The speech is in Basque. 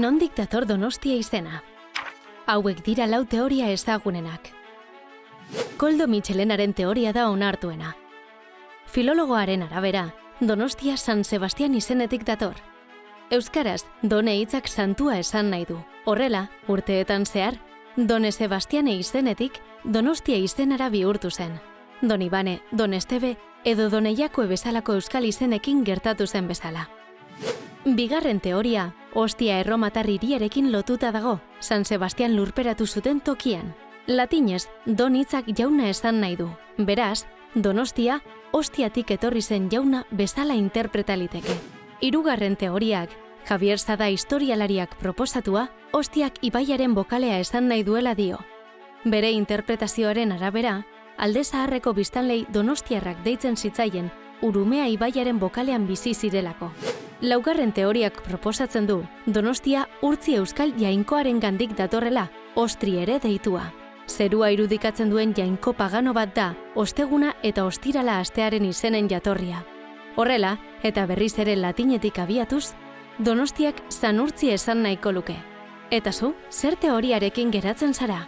Nondik dator Donostia izena? Hauek dira 4 teoria ezagunenak. Koldo Mitxelenaren teoria da onartuena. Filologoaren arabera, Donostia San Sebastian izenetik dator. Euskaraz, done hitzak santua esan nahi du. Horrela, urteetan zehar, Done Sebastiane izenetik Donostia izenara bihurtu zen. Don Ibane, Don Estebe edo Done Jakue bezalako euskal izenekin gertatu zen bezala. Bigarren teoria, Ostia erromatar hiriarekin lotuta dago, San Sebastian lurperatu zuten tokian. Latinez, don hitzak jauna esan nahi du. Beraz, Donostia, Ostiatik etorri zen jauna bezala interpreta liteke. Hirugarren teoriak, Javier Sada historialariak proposatua, Ostiak ibaiaren bokalea esan nahi duela dio. Bere interpretazioaren arabera, Alde Zaharreko biztanlei donostiarrak deitzen zitzaien, Urumea ibaiaren bokalean bizi zirelako. Laugarren teoriak proposatzen du, Donostia urtzi euskal jainkoaren gandik datorrela, Ostri ere deitua. Zerua irudikatzen duen jainko pagano bat da, osteguna eta ostirala astearen izenen jatorria. Horrela, eta berriz ere latinetik abiatuz, Donostiak Sanurtzi esan nahiko luke. Eta zu, zer teoriarekin geratzen zara?